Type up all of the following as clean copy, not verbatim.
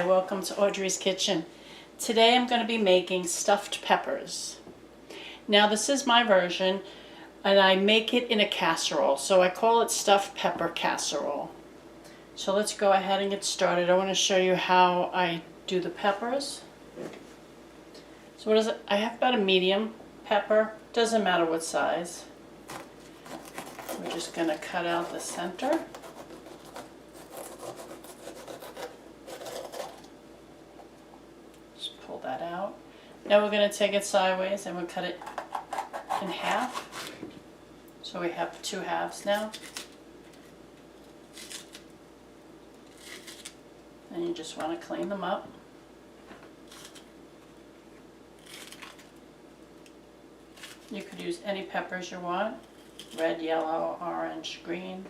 welcome to Audrey's Kitchen. Today I'm going to be making stuffed peppers. Now this is my version and I make it in a casserole, so I call it stuffed pepper casserole. So let's go ahead and get started. I want to show you how I do the peppers. So what is it? I have about a medium pepper, doesn't matter what size. We're just going to cut out the center. Pull that out. Now we're going to take it sideways and we'll cut it in half. So we have two halves now. And you just want to clean them up. You could use any peppers you want. Red, yellow, orange, green.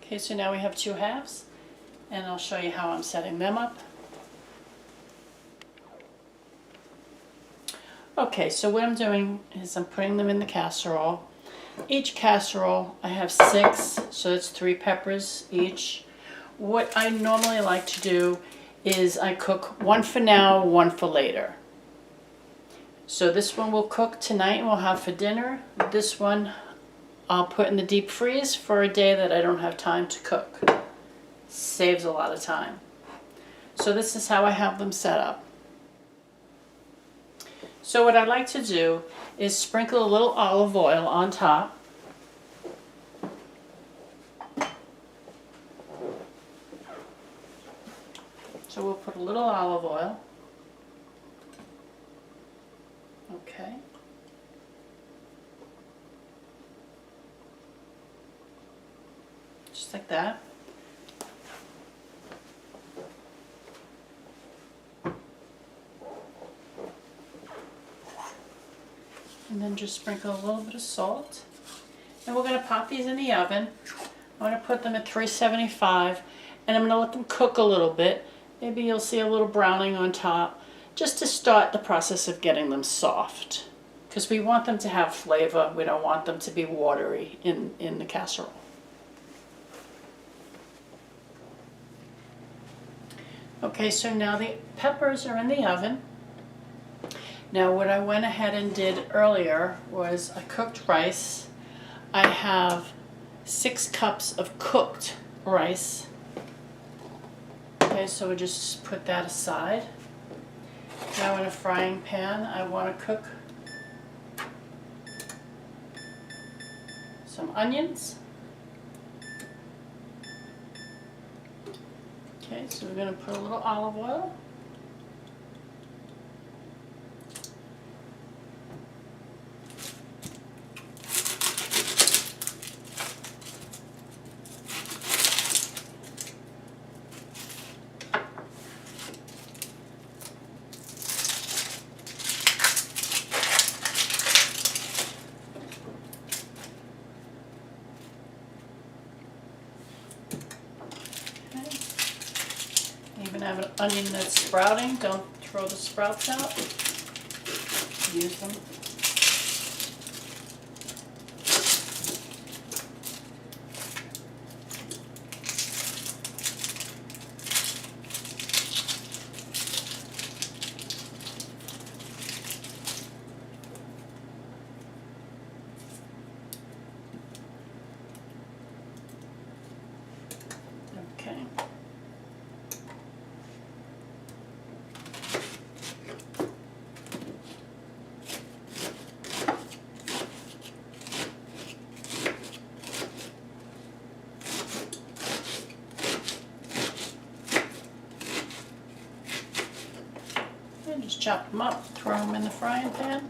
Okay, so now we have two halves. And I'll show you how I'm setting them up. Okay, so what I'm doing is I'm putting them in the casserole. Each casserole, I have 6, so that's 3 peppers each. What I normally like to do is I cook one for now, one for later. So this one we'll cook tonight and we'll have for dinner. This one I'll put in the deep freeze for a day that I don't have time to cook. Saves a lot of time. So this is how I have them set up. So what I like to do is sprinkle a little olive oil on top. So we'll put a little olive oil. Okay. Just like that. And then just sprinkle a little bit of salt. And we're going to pop these in the oven. I'm going to put them at 375 and I'm going to let them cook a little bit. Maybe you'll see a little browning on top, just to start the process of getting them soft. Because we want them to have flavor. We don't want them to be watery in the casserole. Okay, so now the peppers are in the oven. Now what I went ahead and did earlier was I cooked rice. I have 6 cups of cooked rice. Okay, so we'll just put that aside. Now in a frying pan I want to cook some onions. Okay, so we're going to put a little olive oil. Even have an onion that's sprouting, don't throw the sprouts out. Use them. Okay. And just chop them up, throw them in the frying pan.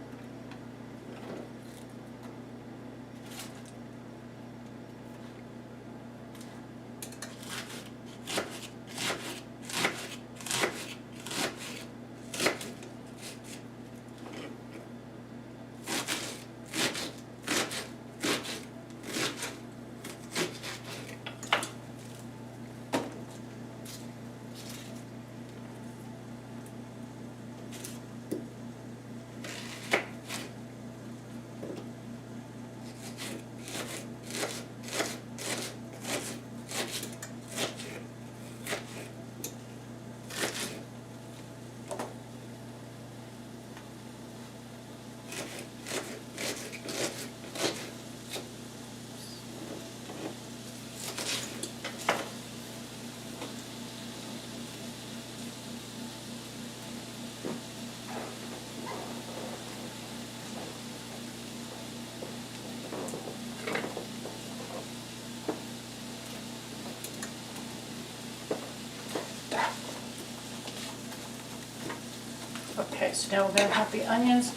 So now we're going to have the onions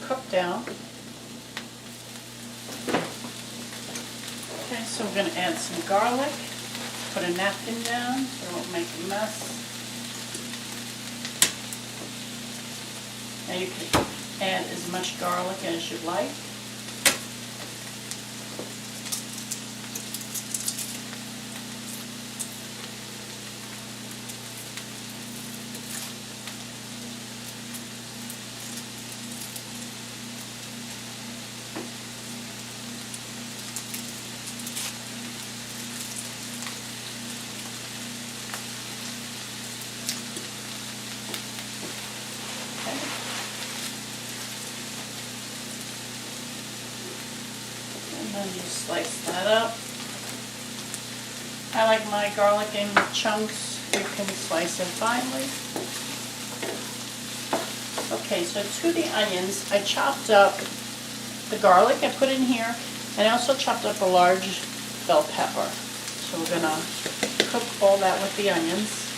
cook down. Okay, so we're going to add some garlic. Put a napkin down so it won't make a mess. Now you can add as much garlic as you like. And then you slice that up. I like my garlic in chunks. You can slice it finely. Okay, so to the onions, I chopped up the garlic I put in here, and I also chopped up a large bell pepper. So we're going to cook all that with the onions.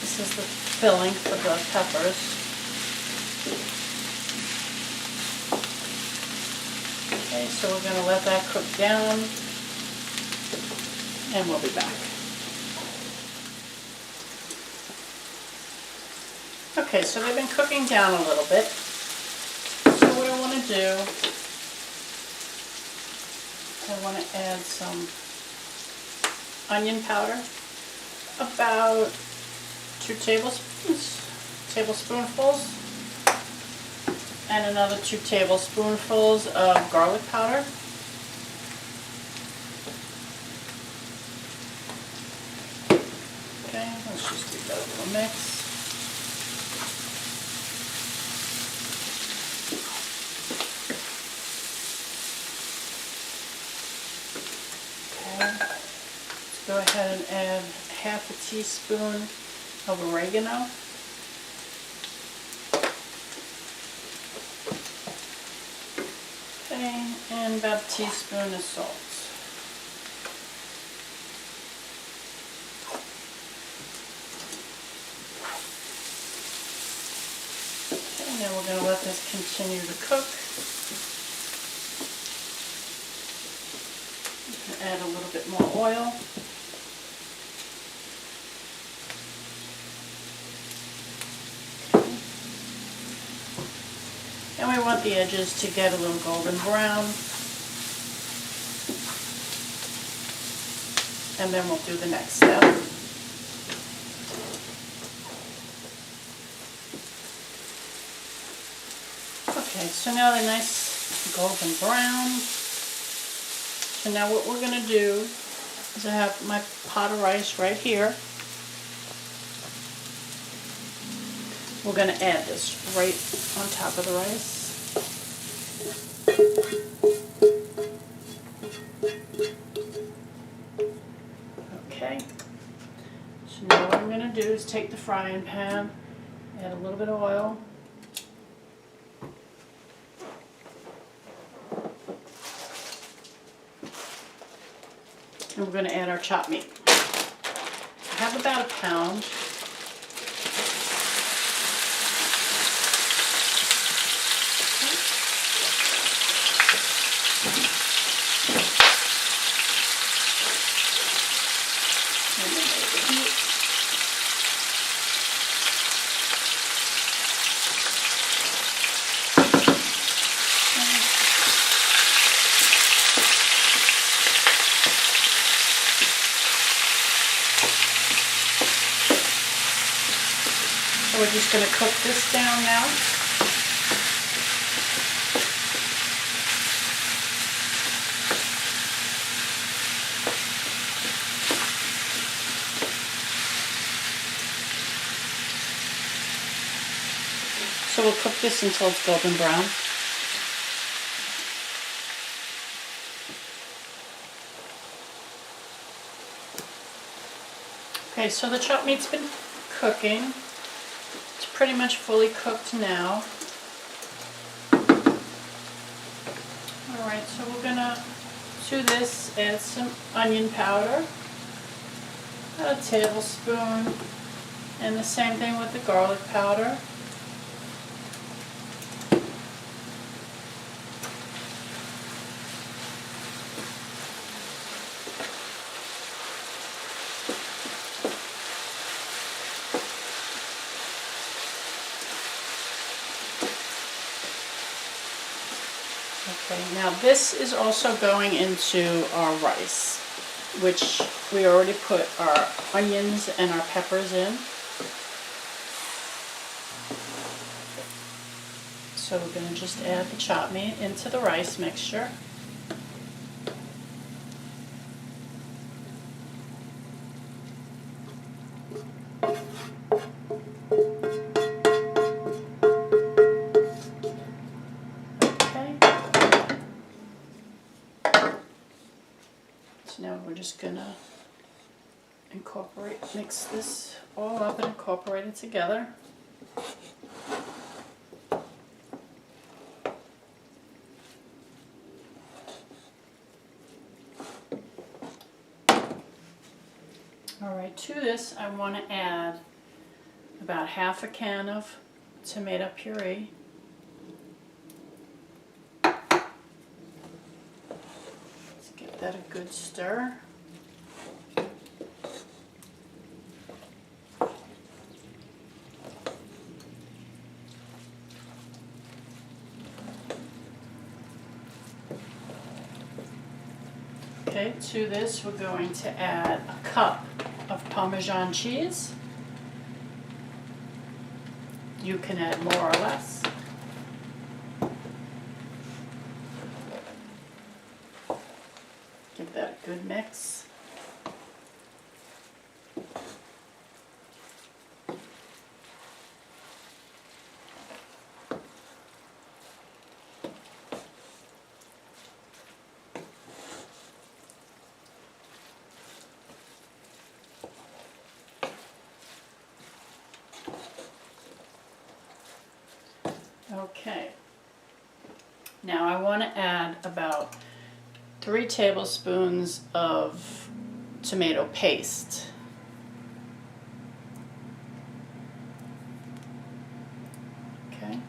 This is the filling for the peppers. Okay, so we're going to let that cook down, and we'll be back. Okay, so they've been cooking down a little bit. So what I want to do, I want to add some onion powder, about 2 tablespoonfuls, and another 2 tablespoonfuls of garlic powder. Okay, let's just give that a little mix. Okay, let's go ahead and add half a teaspoon of oregano. Okay, and about a teaspoon of salt. Okay, now we're going to let this continue to cook. Add a little bit more oil. And we want the edges to get a little golden brown. And then we'll do the next step. Okay, so now they're nice golden brown. So now what we're going to do is I have my pot of rice right here. We're going to add this right on top of the rice. Okay. So now what I'm going to do is take the frying pan, add a little bit of oil. And we're going to add our chopped meat. I have about a pound. And then the heat. So we're just going to cook this down now. So we'll cook this until it's golden brown. Okay, so the chopped meat's been cooking. It's pretty much fully cooked now. Alright, so we're gonna, to this, add some onion powder, about a tablespoon, and the same thing with the garlic powder. Now this is also going into our rice, which we already put our onions and our peppers in. So we're going to just add the chopped meat into the rice mixture. Okay. So now we're just going to mix this all up and incorporate it together. Alright, to this I want to add about half a can of tomato puree. Let's give that a good stir. Okay, to this we're going to add a cup of Parmesan cheese. You can add more or less. Give that a good mix. Okay, now I want to add about 3 tablespoons of tomato paste. Okay,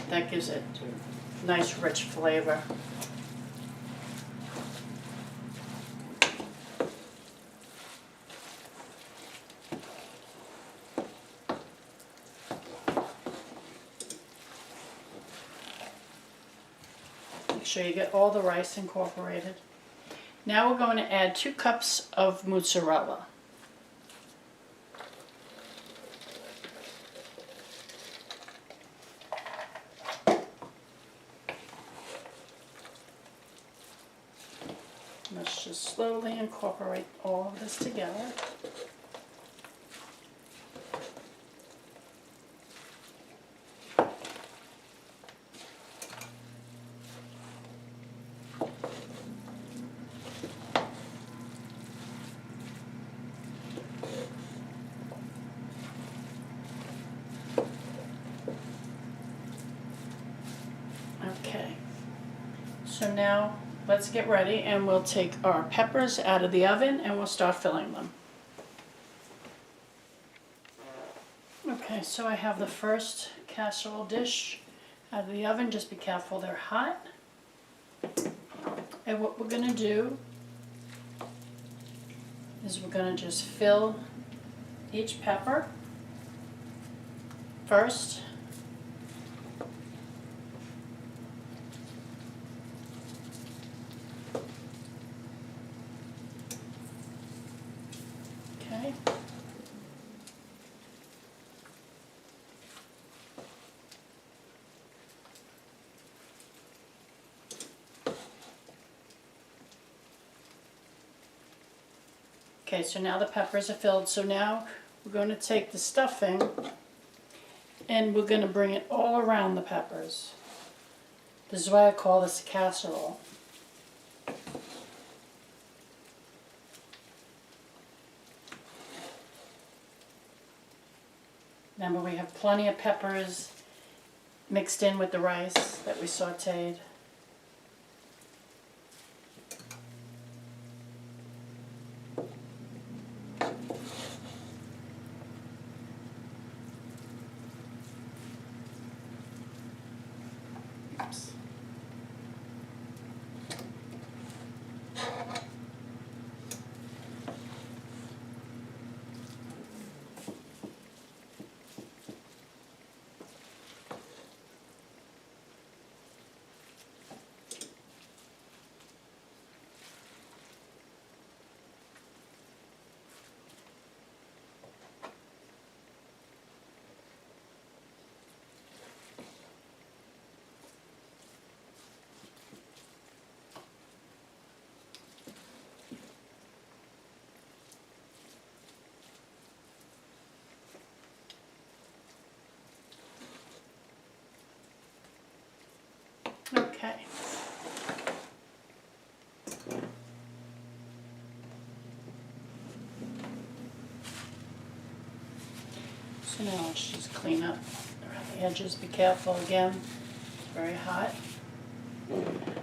that gives it a nice rich flavor. Make sure you get all the rice incorporated. Now we're going to add 2 cups of mozzarella. Let's just slowly incorporate all of this together. Okay, so now let's get ready and we'll take our peppers out of the oven and we'll start filling them. Okay, so I have the first casserole dish out of the oven. Just be careful, they're hot. And what we're going to do is we're going to just fill each pepper first. Okay. Okay, so now the peppers are filled. So now we're going to take the stuffing and we're going to bring it all around the peppers. This is why I call this a casserole. Remember, we have plenty of peppers mixed in with the rice that we sauteed. Oops. So now let's just clean up around the edges. Be careful again, it's very hot.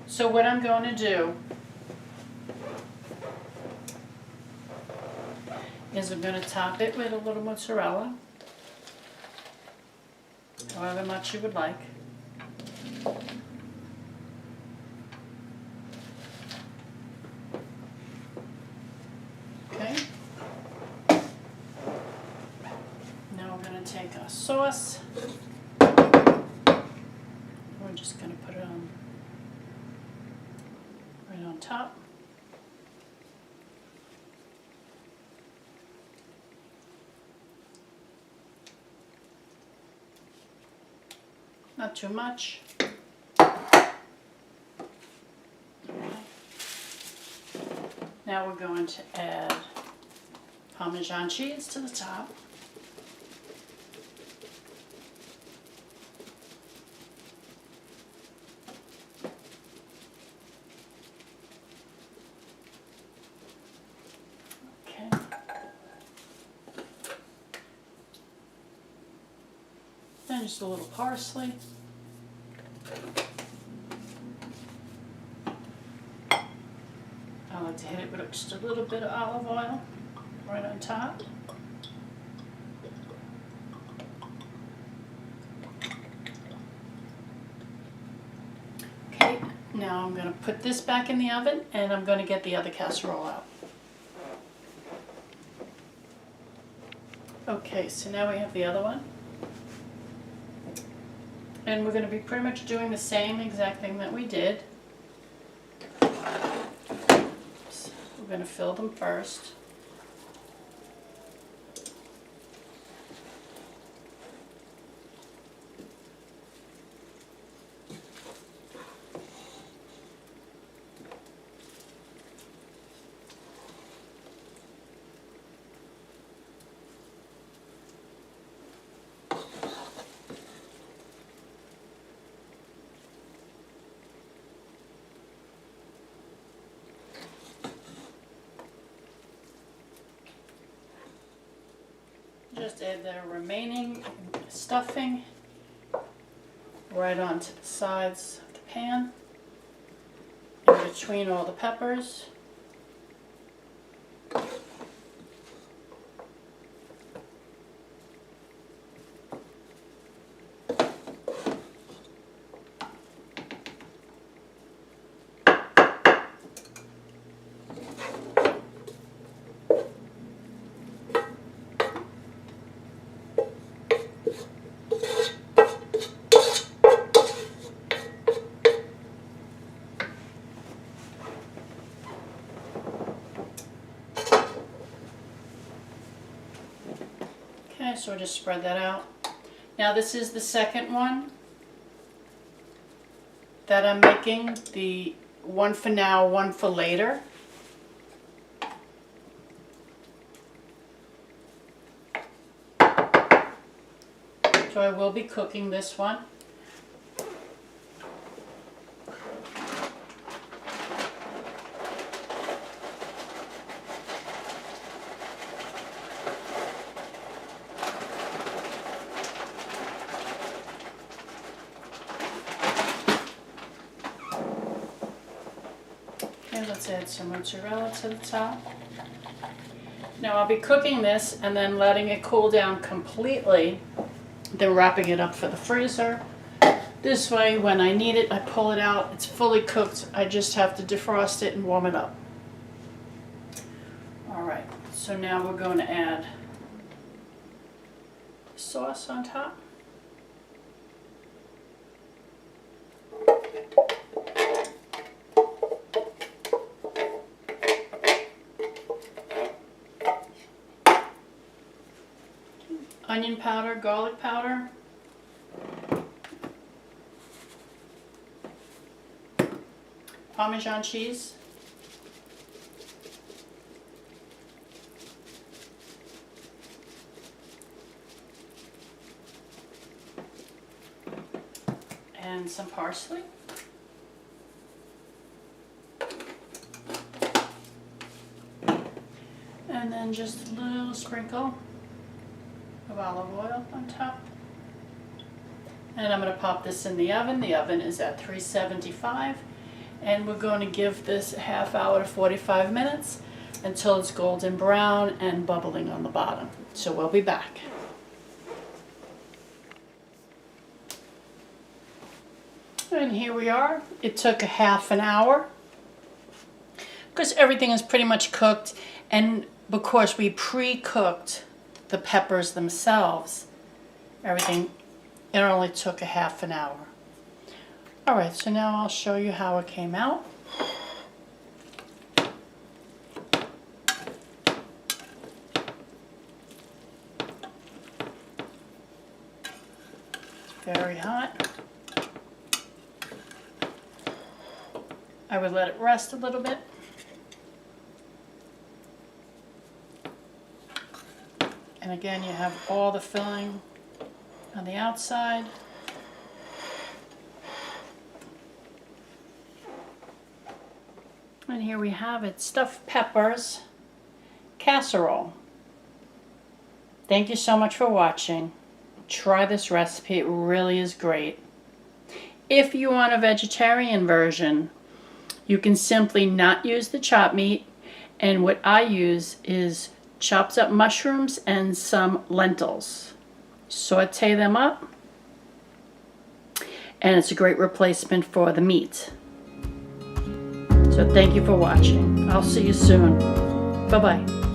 So what I'm going to do is I'm going to top it with a little mozzarella, however much you would like. Okay. Now we're going to take our sauce. We're just going to put it on right on top. Not too much. Now we're going to add Parmesan cheese to the top. Okay. Then just a little parsley. I like to hit it with just a little bit of olive oil right on top. Okay, now I'm going to put this back in the oven and I'm going to get the other casserole out. Okay, so now we have the other one. And we're going to be pretty much doing the same exact thing that we did. So we're going to fill them first. Just add the remaining stuffing right onto the sides of the pan, in between all the peppers. Okay, so we'll just spread that out. Now this is the second one that I'm making, the one for now, one for later. So I will be cooking this one. Okay, let's add some mozzarella to the top. Now I'll be cooking this and then letting it cool down completely, then wrapping it up for the freezer. This way, when I need it, I pull it out. It's fully cooked. I just have to defrost it and warm it up. Alright, so now we're going to add sauce on top. Onion powder, garlic powder, Parmesan cheese, and some parsley. And then just a little sprinkle of of olive oil on top. And I'm going to pop this in the oven. The oven is at 375. And we're going to give this a half hour to 45 minutes until it's golden brown and bubbling on the bottom. So we'll be back. And here we are. It took a half an hour because everything is pretty much cooked, and because we pre-cooked the peppers themselves, everything, it only took a half an hour. Alright, so now I'll show you how it came out. It's very hot. I would let it rest a little bit. And again, you have all the filling on the outside. And here we have it, stuffed peppers casserole. Thank you so much for watching. Try this recipe, it really is great. If you want a vegetarian version, you can simply not use the chopped meat, and what I use is chopped up mushrooms and some lentils. Saute them up, and it's a great replacement for the meat. So thank you for watching. I'll see you soon. Bye-bye.